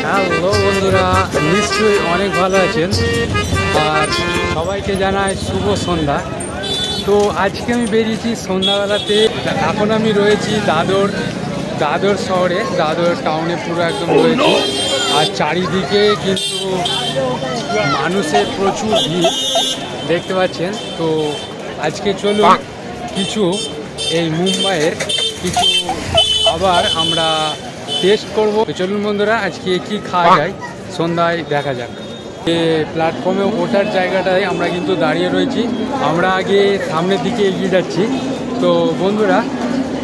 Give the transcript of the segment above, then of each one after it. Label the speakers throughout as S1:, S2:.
S1: Hello বন্ধুরা, নিশ্চয়ই অনেক ভালো আছেন আর সবাইকে জানাই শুভ সন্ধ্যা। তো আজকে আমি বেরিয়েছি সন্ধ্যাবেলাতে। এখন আমি রয়েছি দাদর শহরে, দাদর টাউনে পুরো একদম রয়েছি। আর চারিদিকে কিন্তু মানুষের প্রচুর ভিড় দেখতে পাচ্ছেন। তো আজকে চলুন কিছু এই মুম্বাইয়ের কিছু আবার আমরা টেস্ট করবো। চলুন বন্ধুরা, আজকে কি খাওয়া যায় সন্ধ্যায় দেখা যাক। প্ল্যাটফর্মে ওঠার জায়গাটায় আমরা কিন্তু দাঁড়িয়ে রয়েছি। আমরা আগে সামনের দিকে এগিয়ে যাচ্ছি। তো বন্ধুরা,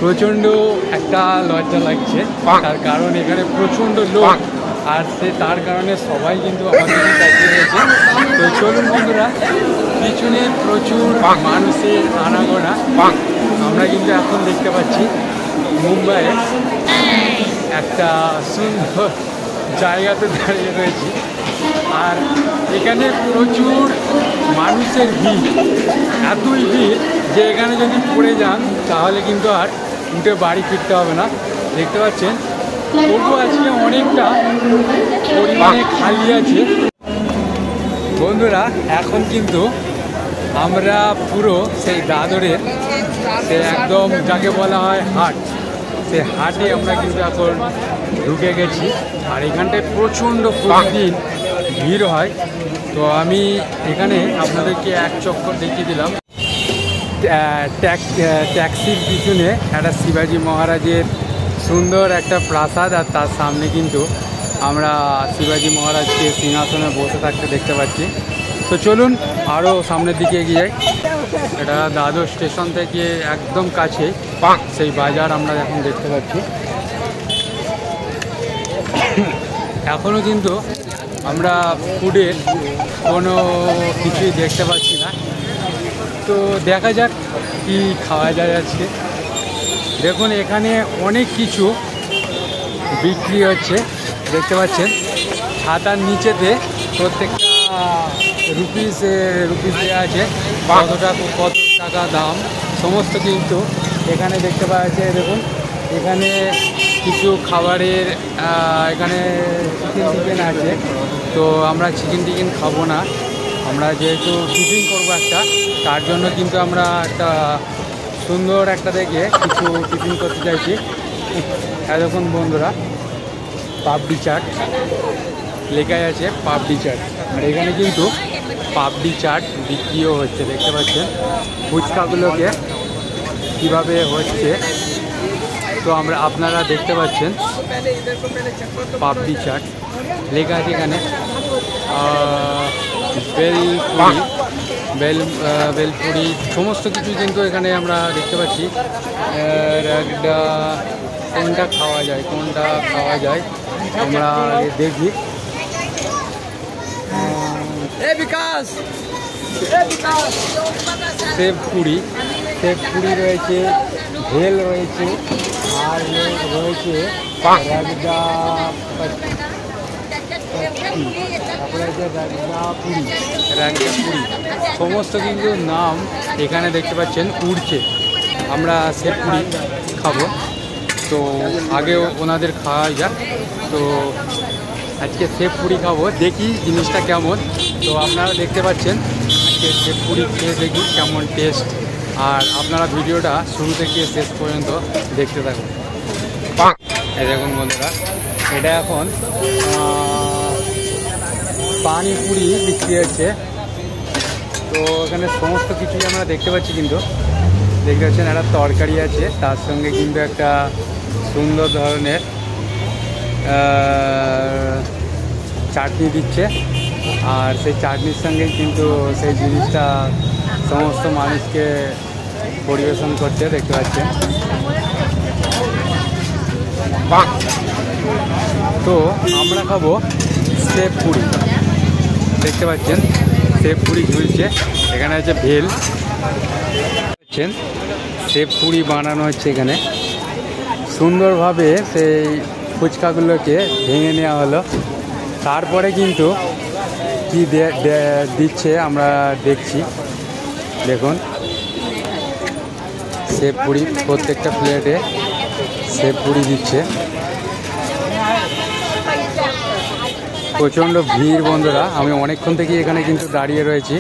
S1: প্রচণ্ড একটা লজ্জা লাগছে, তার কারণ এখানে প্রচণ্ড লোক আর তার কারণে সবাই কিন্তু আমাদের তাকিয়ে রয়েছে। তো চলুন বন্ধুরা, পিছনে প্রচুর মানুষের আনাগোনা আমরা কিন্তু এখন দেখতে পাচ্ছি। মুম্বাইয়ে একটা সুন্দর জায়গাতে দাঁড়িয়ে রয়েছি আর এখানে প্রচুর মানুষের ভিড়, এতই ভিড় যে এখানে যদি পড়ে যান তাহলে কিন্তু আর উঠে বাড়ি ফিরতে হবে না। দেখতে পাচ্ছেন তবু আজকে অনেকটা পরিমাণে খালি আছে। বন্ধুরা, এখন কিন্তু আমরা পুরো সেই দাদরের সে একদম যাকে বলা হয় হাট, সে হাটে আমরা কিন্তু এখন ঢুকে গেছি। আর এখানটায় প্রচণ্ড প্রতিদিন ভিড় হয়। তো আমি এখানে আপনাদেরকে এক চক্কর দেখিয়ে দিলাম। ট্যাক্সির পিছনে একটা শিবাজি মহারাজের সুন্দর একটা প্রাসাদ, আর তার সামনে কিন্তু আমরা শিবাজি মহারাজকে সিংহাসনে বসে থাকতে দেখতে পাচ্ছি। তো চলুন আরও সামনের দিকে এগিয়ে যাই। এটা দাদর স্টেশন থেকে একদম কাছে সেই বাজার আমরা এখন দেখতে পাচ্ছি। এখনও কিন্তু আমরা ফুডের কোনো কিছুই দেখতে পাচ্ছি না। তো দেখা যাক কি খাওয়া যায় আজকে। দেখুন এখানে অনেক কিছু বিক্রি হচ্ছে দেখতে পাচ্ছেন। ছাতার নিচেতে প্রত্যেকটা রুপিস দেওয়া আছে, কত টাকা দাম সমস্ত কিন্তু এখানে দেখতে পাওয়া যাচ্ছে। দেখুন এখানে কিছু খাবারের এখানে চিকেন আছে। তো আমরা চিকেন খাবো না, আমরা যেহেতু টিফিন করবো একটা, তার জন্য কিন্তু আমরা একটা সুন্দর একটা দেখে কিছু টিফিন করতে চাইছি। দেখুন বন্ধুরা, পাপড়ি চাট লেখাই আছে, পাপড়ি চাট। আর এখানে কিন্তু পাপড়ি চাট বিক্রিও হচ্ছে দেখতে পাচ্ছেন। ফুচকাগুলোকে কীভাবে হচ্ছে তো আপনারা দেখতে পাচ্ছেন। পাপড়ি চাট লেখা আছে এখানে। বেলপুরি সমস্ত কিছু কিন্তু এখানে আমরা দেখতে পাচ্ছি। কোনটা খাওয়া যায় আমরা দেখি। সেব পুরি রয়েছে, ভেল রয়েছে, আর রয়েছে পুরি সমস্ত কিন্তু নাম এখানে দেখতে পাচ্ছেন উড়ছে। আমরা সেব পুরি খাবো, তো আগেও ওনাদের খাওয়া যাক। তো আজকে সেব পুরি খাবো, দেখি জিনিসটা কেমন। তো আপনারা দেখতে পাচ্ছেন আজকে সেব পুরি খেয়ে দেখি কেমন টেস্ট। আর আপনারা ভিডিওটা শুরু থেকে শেষ পর্যন্ত দেখতে থাকুন। এই দেখুন বন্ধুরা, এটা এখন পানিপুরি বিক্রি হচ্ছে। তো এখানে সমস্ত কিছুই আমরা দেখতে পাচ্ছি, কিন্তু দেখতে পাচ্ছেন একটা তরকারি আছে, তার সঙ্গে কিন্তু একটা সুন্দর ধরনের চাটনি দিচ্ছে। আর সেই চাটনির সঙ্গে কিন্তু সেই জিনিসটা সমস্ত মানুষকে পরিবেশন করছে দেখতে পাচ্ছেন। তো আমরা খাবো সেব পুরি, দেখতে পাচ্ছেন সেব পুরি ঝুলছে। এখানে আছে ভেল, দেখছেন সেব পুরি বানানো হচ্ছে এখানে। সুন্দরভাবে সেই ফুচকাগুলোকে ভেঙে নেওয়া হলো, তারপরে কিন্তু কি দিচ্ছে আমরা দেখছি। দেখুন সেব পুরি, প্রত্যেকটা প্লেটে সেব পুরি দিচ্ছে। প্রচণ্ড ভিড় বন্ধুরা। আমি অনেকক্ষণ থেকে এখানে কিন্তু দাঁড়িয়ে রয়েছি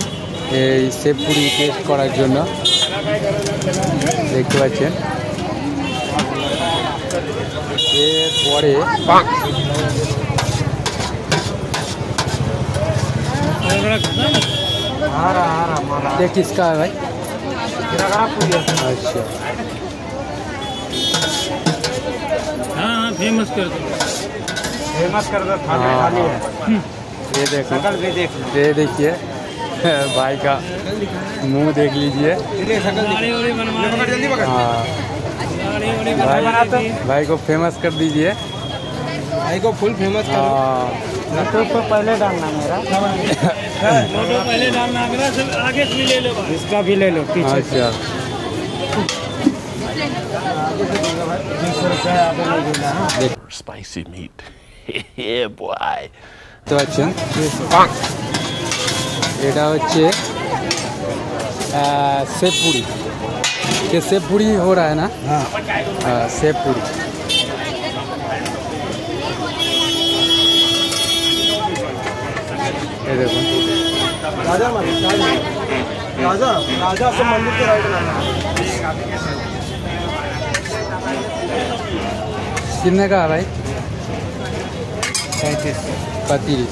S1: এই সেব পুরি টেস্ট করার জন্য। দেখতে পাচ্ছেন এরপরে ये किसका है भाई? अच्छा
S2: हाँ फेमस कर दो
S1: ये देखो, ये देखिए भाई का मुंह देख लीजिए। हाँ भाई को फेमस कर दीजिए,
S2: भाई को फुल फेमस कर
S1: तो
S2: पहले डालना मेरा फोटो पहले डालना मेरा, सब आगे से भी ले लो, इसका भी ले लो पीछे।
S1: अच्छा
S3: Spicy meat. Yeah, boy.
S1: তো আছেন এটা হচ্ছে सेब पूरी। ये सेब पूरी हो रहा है ना? हाँ सेब पूरी। ये देखो
S2: राजा राजा से मंदिर के राइट में
S1: कितने का है भाई?
S2: 35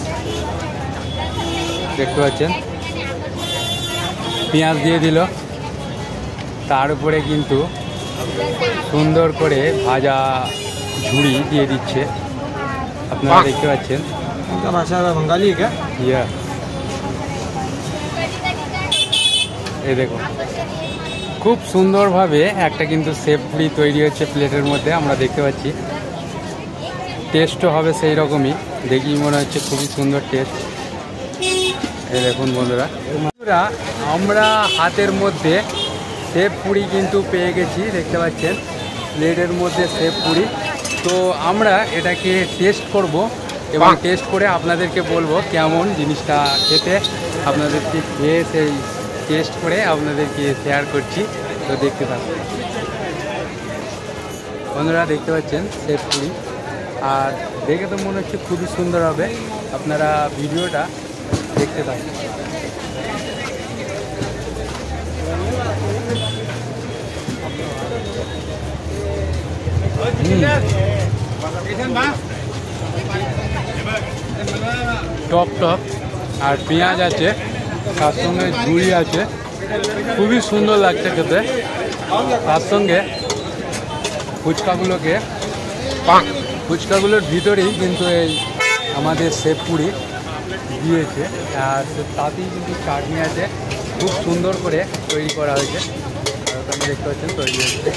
S1: দেখতে পাচ্ছেন পেঁয়াজ দিয়ে দিল, তার উপরে কিন্তু সুন্দর করে ভাজা ঝুড়ি দিয়ে দিচ্ছে। আপনারা দেখতে পাচ্ছেন
S2: उनका भाषा बंगाली है क्या?
S1: ইয়া এই দেখো খুব সুন্দরভাবে একটা কিন্তু সেব পুরি তৈরি হচ্ছে প্লেটের মধ্যে, আমরা দেখতে পাচ্ছি। টেস্টও হবে সেই রকমই, দেখি মনে হচ্ছে খুবই সুন্দর টেস্ট। এই দেখুন বন্ধুরা, আমরা হাতের মধ্যে সেব পুরি কিন্তু পেয়ে গেছি, দেখতে পাচ্ছেন প্লেটের মধ্যে সেব পুরি। তো আমরা এটাকে টেস্ট করব এবং টেস্ট করে আপনাদেরকে বলবো কেমন জিনিসটা খেতে। আপনাদেরকে খেয়ে সেই টেস্ট করে আপনাদেরকে শেয়ার করছি, তো দেখতে থাকুন বন্ধুরা। দেখতে পাচ্ছেন সেব পুরি, আর দেখে তো মনে হচ্ছে খুবই সুন্দর হবে। আপনারা ভিডিওটা দেখতে থাকুন। টপ টপ আর পেঁয়াজ আছে, তার সঙ্গে ঝুড়ি আছে, খুবই সুন্দর লাগছে খেতে। তার সঙ্গে ফুচকাগুলোর ভিতরেই কিন্তু এই আমাদের সেব পুরি দিয়েছে, আর তাতেই কিন্তু চাটনি আছে, খুব সুন্দর করে তৈরি করা হয়েছে। আপনি দেখতে পাচ্ছেন তৈরি হয়েছে।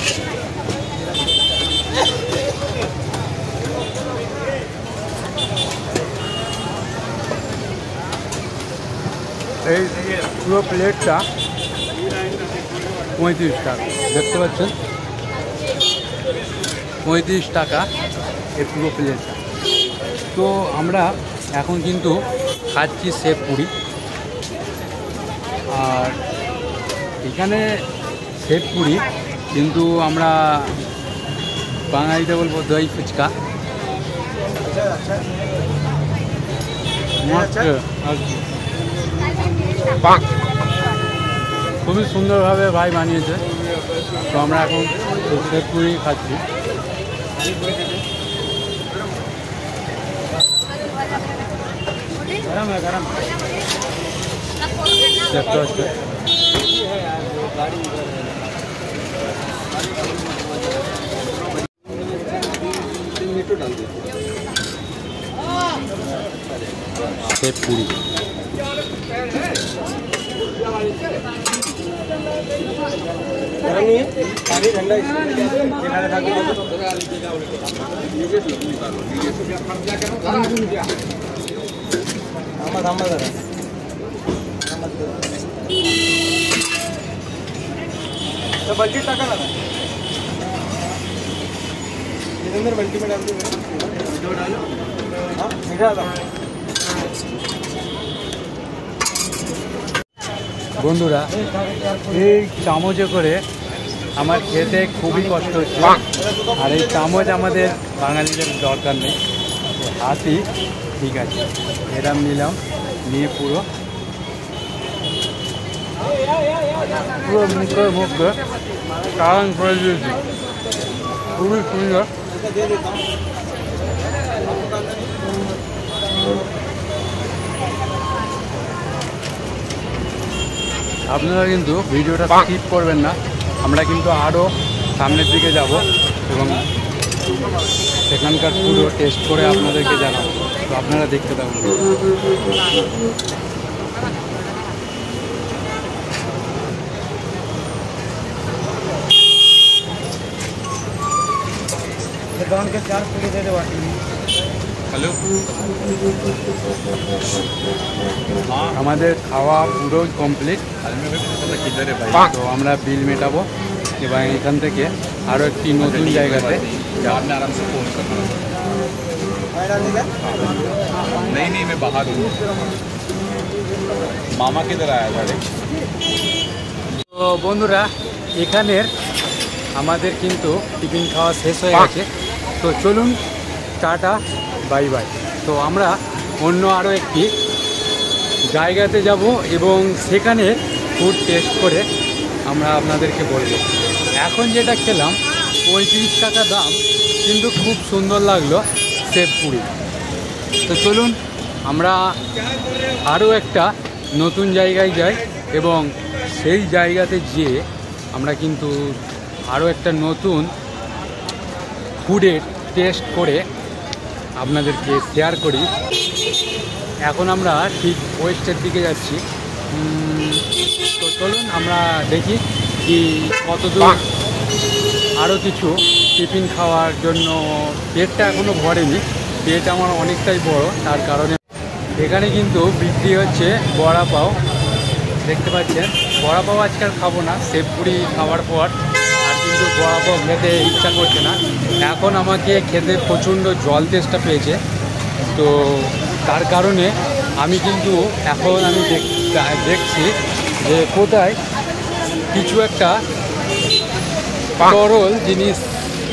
S1: এই পুরো প্লেটটা 35 টাকা, দেখতে পাচ্ছেন 35 টাকা এই পুরো প্লেটটা। তো আমরা এখন কিন্তু খাচ্ছি সেব পুরি, আর এখানে সেব পুরি কিন্তু আমরা বাঙালিতে বলবো দই ফুচকা। খুবই সুন্দরভাবে ভাই বানিয়েছে। তো আমরা এখন সেব পুরি খাচ্ছি। দেখতে পাচ্ছি सेब पूरी।
S2: बल्टी टाका ना इधर बल्टी में डाल दो, हाँ मीठा डालो।
S1: বন্ধুরা এই চামচে করে আমার খেতে খুবই কষ্ট হচ্ছে, আর এই চামচ আমাদের বাঙালিদের দরকার নেই, হাতই ঠিক আছে, এরম নিলাম, নিয়ে পুরো মুখে মুখে টান করে দিয়েছি, খুবই সুন্দর। আপনারা কিন্তু ভিডিওটা স্কিপ করবেন না, আমরা কিন্তু আরও সামনের দিকে যাব এবং সেখানকার পুরো টেস্ট করে আপনাদেরকে জানাবো, তো আপনারা দেখতে থাকুন। হ্যালো, আমাদের খাওয়া পুরো কমপ্লিট, তো আমরা বিল মেটাবো এবং এখান থেকে আরও একটি নতুন জায়গাতে
S4: नहीं मैं बाहर हूँ मामा किधर आया था।
S1: তো বন্ধুরা, এখানের আমাদের কিন্তু টিফিন খাওয়া শেষ হয়ে গেছে, তো চলুন টাটা বাই বাই। তো আমরা অন্য আরও একটি জায়গাতে যাব এবং সেখানে ফুড টেস্ট করে আমরা আপনাদেরকে বলবো। এখন যেটা খেলাম 35 টাকা দাম, কিন্তু খুব সুন্দর লাগলো সেব পুরি। তো চলুন আমরা আরও একটা নতুন জায়গায় যাই এবং সেই জায়গাতে গিয়ে আমরা কিন্তু আরও একটা নতুন ফুডের টেস্ট করে আপনাদেরকে শেয়ার করি। এখন আমরা ঠিক ওয়েস্টের দিকে যাচ্ছি, তো চলুন আমরা দেখি কি কতদূর। আরও কিছু টিফিন খাওয়ার জন্য পেটটা এখনও ভরেনি, পেট আমার অনেকটাই বড়, তার কারণে এখানে কিন্তু বিক্রি হচ্ছে বড়া পাও, দেখতে পাচ্ছেন। বড়া পাও আজকাল খাবো না, সেব পুরি খাওয়ার পর আর কিন্তু বড়া পাও খেতে ইচ্ছা করছে না। এখন আমাকে খেতে প্রচণ্ড জল তেষ্টা পেয়েছে, তো তার কারণে আমি কিন্তু এখন আমি দেখছি যে কোথায় কিছু একটা তরল জিনিস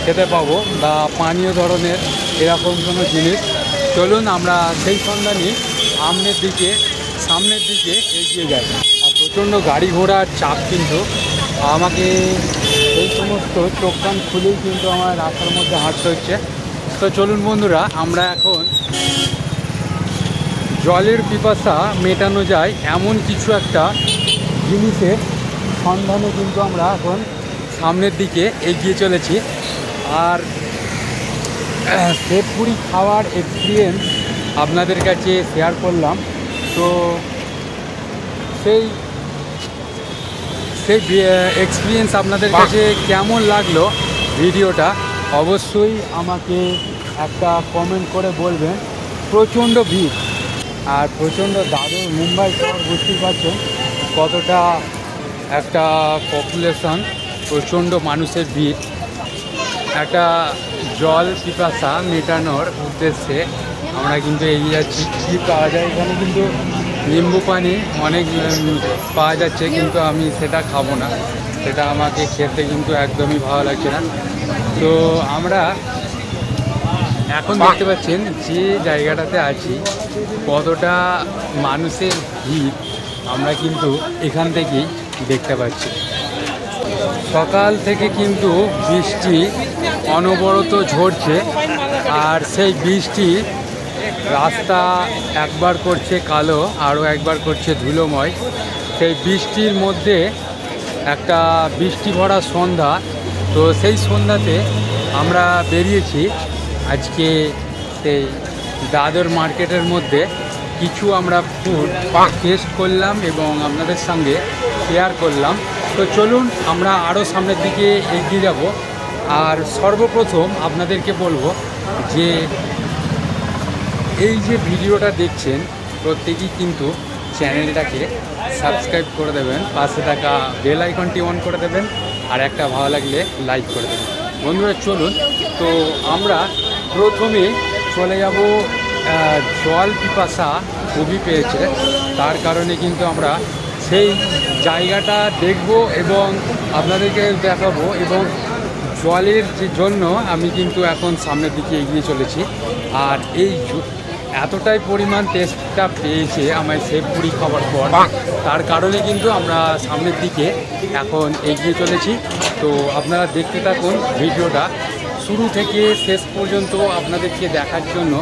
S1: খেতে পাবো বা পানীয় ধরনের এরকম কোনো জিনিস। চলুন আমরা সেই সন্ধানে সামনের দিকে এগিয়ে যাই। আর প্রচণ্ড গাড়ি ঘোড়ার চাপ, কিন্তু আমাকে এই সমস্ত চোখ কান খুলেই কিন্তু আমার রাস্তার মধ্যে হাঁটতে হচ্ছে। তো চলুন বন্ধুরা, আমরা এখন জলের পিপাসা মেটানো যায় এমন কিছু একটা জিনিসের সন্ধানে কিন্তু আমরা এখন সামনের দিকে এগিয়ে চলেছি। আর সেব পুরি খাওয়ার এক্সপিরিয়েন্স আপনাদের কাছে শেয়ার করলাম, তো সেই এক্সপিরিয়েন্স আপনাদের কাছে কেমন লাগলো ভিডিওটা অবশ্যই আমাকে একটা কমেন্ট করে বলবেন। প্রচণ্ড ভিড় আর প্রচণ্ড দারুণ, মুম্বাই শহর বুঝতেই পারছেন কতটা একটা পপুলেশন, প্রচণ্ড মানুষের ভিড়। একটা জল পিপাসা মেটানোর উদ্দেশ্যে আমরা কিন্তু এগিয়ে যাচ্ছি। কী পাওয়া যায় এখানে, কিন্তু নিম্বু পানি অনেক পাওয়া যাচ্ছে, কিন্তু আমি সেটা খাবো না, সেটা আমাকে খেতে কিন্তু একদমই ভালো লাগছে না। তো আমরা এখন দেখতে পাচ্ছেন যে জায়গাটাতে আছি কতটা মানুষের ভিড় আমরা কিন্তু এখান থেকেই দেখতে পাচ্ছি। সকাল থেকে কিন্তু বৃষ্টি অনবরত ঝরছে, আর সেই বৃষ্টি রাস্তা একবার করছে কালো, আরও একবার করছে ধুলোময়। সেই বৃষ্টির মধ্যে একটা বৃষ্টি ভরা সন্ধ্যা, তো সেই সন্ধ্যাতে আমরা বেরিয়েছি আজকে সেই দাদর মার্কেটের মধ্যে। কিছু আমরা ফুড টেস্ট করলাম এবং আপনাদের সঙ্গে শেয়ার করলাম। তো চলুন আমরা আরও সামনের দিকে এগিয়ে যাব। আর সর্বপ্রথম আপনাদেরকে বলবো যে এই যে ভিডিওটা দেখছেন প্রত্যেকেই কিন্তু চ্যানেলটাকে সাবস্ক্রাইব করে দেবেন, পাশে থাকা বেল আইকনটি অন করে দেবেন, আর একটা ভালো লাগলে লাইক করে দেবেন। বন্ধুরা চলুন, তো আমরা প্রথমে চলে যাব, জল পিপাসা খুবই পেয়েছে, তার কারণে কিন্তু আমরা সেই জায়গাটা দেখব এবং আপনাদেরকে দেখাবো। এবং জলের যে জন্য আমি কিন্তু এখন সামনের দিকে এগিয়ে চলেছি। আর এই এতটাই পরিমাণ টেস্টটা পেয়েছে আমায় সেভ পুরি খাওয়ার পর, তার কারণে কিন্তু আমরা সামনের দিকে এখন এগিয়ে চলেছি। তো আপনারা দেখতে থাকুন ভিডিওটা শুরু থেকে শেষ পর্যন্ত আপনাদেরকে দেখার জন্য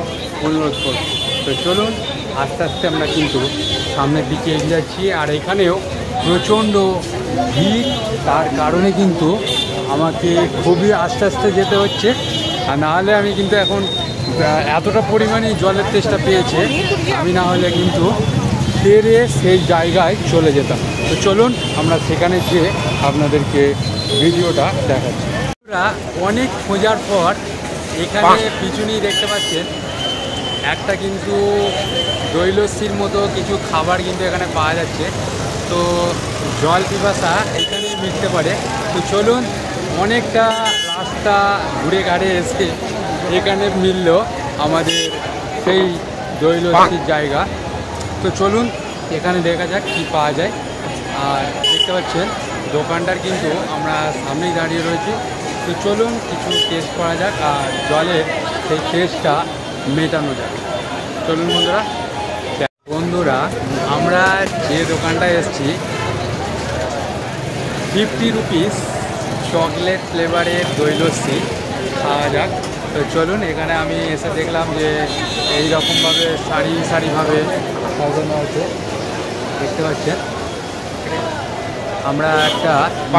S1: অনুরোধ করব। তো চলুন আস্তে আস্তে আমরা কিন্তু সামনের দিকে এগিয়ে যাচ্ছি। আর এখানেও প্রচণ্ড ভিড়, তার কারণে কিন্তু আমাকে খুবই আস্তে আস্তে যেতে হচ্ছে। আর নাহলে আমি কিন্তু এখন এতটা পরিমাণে জলের তেষ্টা পেয়েছে, আমি না হলে কিন্তু তেরে সেই জায়গায় চলে যেতাম। তো চলুন আমরা সেখানে যেয়ে আপনাদেরকে ভিডিওটা দেখাচ্ছি। আমরা অনেক খোঁজার পর এখানে পিছনেই দেখতে পাচ্ছেন একটা কিন্তু দই লস্যির মতো কিছু খাবার কিন্তু এখানে পাওয়া যাচ্ছে। তো জল পিপাসা এখানেই মিটতে পারে। তো চলুন, অনেকটা রাস্তা ঘুরে ঘাড়ে এসে এখানে মিলল আমাদের সেই দই লস্যির জায়গা। তো চলুন এখানে দেখা যাক কী পাওয়া যায়। আর দেখতে পাচ্ছেন দোকানটার কিন্তু আমরা সামনেই দাঁড়িয়ে রয়েছি। তো চলুন কিছু টেস্ট করা যাক আর জলের সেই টেস্টটা মেটানো যাক। চলুন বন্ধুরা, আমরা যে দোকানটায় এসেছি 50 রুপিস চকলেট ফ্লেভারের দই লস্যি খাওয়া যাক। তো চলুন, এখানে আমি এসে দেখলাম যে এই রকমভাবে সারিভাবে সাজানো আছে, দেখতে পাচ্ছেন। আমরা একটা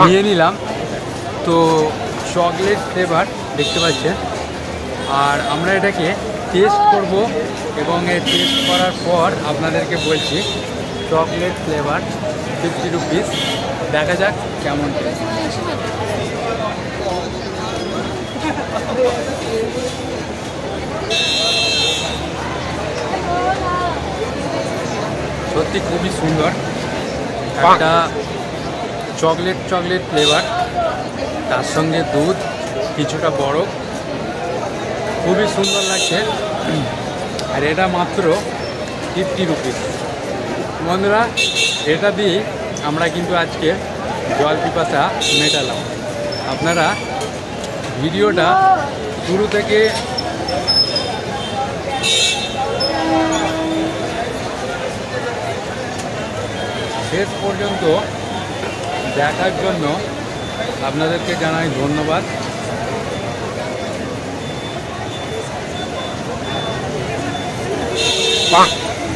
S1: নিয়ে নিলাম, তো চকলেট ফ্লেভার দেখতে পাচ্ছেন। আর আমরা এটাকে টেস্ট করব এবং এই টেস্ট করার পর আপনাদেরকে বলছি। চকলেট ফ্লেভার 50 রুপিস, দেখা যাক কেমন টেস্ট। সত্যি খুবই সুন্দর, একটা চকলেট ফ্লেভার, তার সঙ্গে দুধ, কিছুটা বরফ, খুবই সুন্দর লাগছে। আর এটা মাত্র 50 রুপিস। বন্ধুরা, এটা দিয়ে আমরা কিন্তু আজকে জল পিপাসা মেটালাম। আপনারা ভিডিওটা শুরু থেকে শেষ পর্যন্ত দেখার জন্য আপনাদেরকে জানাই ধন্যবাদ।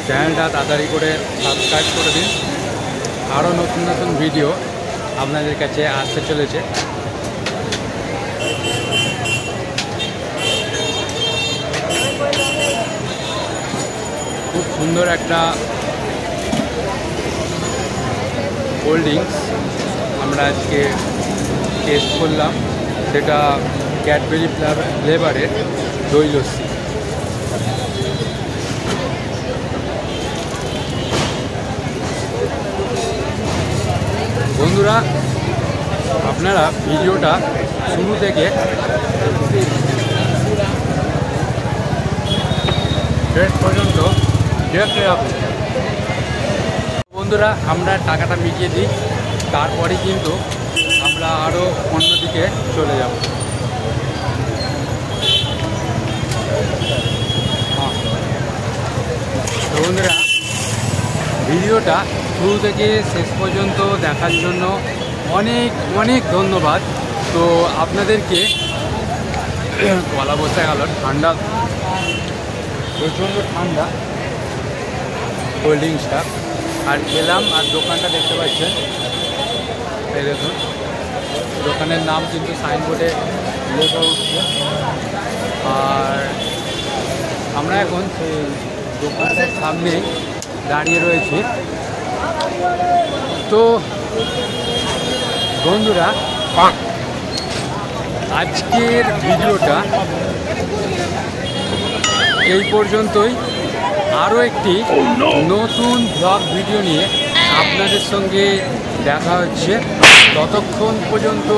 S1: চ্যানেলটা তাড়াতাড়ি করে সাবস্ক্রাইব করে দিন, আরও নতুন নতুন ভিডিও আপনাদের কাছে আসতে চলেছে। খুব সুন্দর একটা কোল্ড ড্রিঙ্কস আমরা আজকে টেস্ট করলাম, সেটা ক্যাডবেরি ফ্লেভারের দই লস্যি। বন্ধুরা, আপনারা ভিডিওটা শুরু থেকে শেষ পর্যন্ত দেখতে থাকুন। বন্ধুরা, আমরা টাকাটা মিটিয়ে দিই, তারপরে কিন্তু আমরা আরও অন্যদিকে চলে যাব। তো বন্ধুরা, ভিডিওটা শুরু থেকে শেষ পর্যন্ত দেখার জন্য অনেক ধন্যবাদ। তো আপনাদেরকে গলা বসে গেল, ঠান্ডা, প্রচণ্ড ঠান্ডা কোল্ড ড্রিঙ্কসটা। আর খেলাম, আর দোকানটা দেখতে পাচ্ছেন, এই দেখুন দোকানের নাম কিন্তু সাইনবোর্ডে লেখা উঠছে। আর আমরা এখন সেই দোকানটার সামনেই দাঁড়িয়ে রয়েছি। তো বন্ধুরা, আজকের ভিডিওটা এই পর্যন্তই। আরও একটি নতুন ব্লগ ভিডিও নিয়ে আপনাদের সঙ্গে দেখা হচ্ছে। ততক্ষণ পর্যন্ত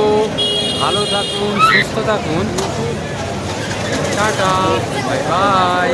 S1: ভালো থাকুন, সুস্থ থাকুন, টাটা, বাই বাই।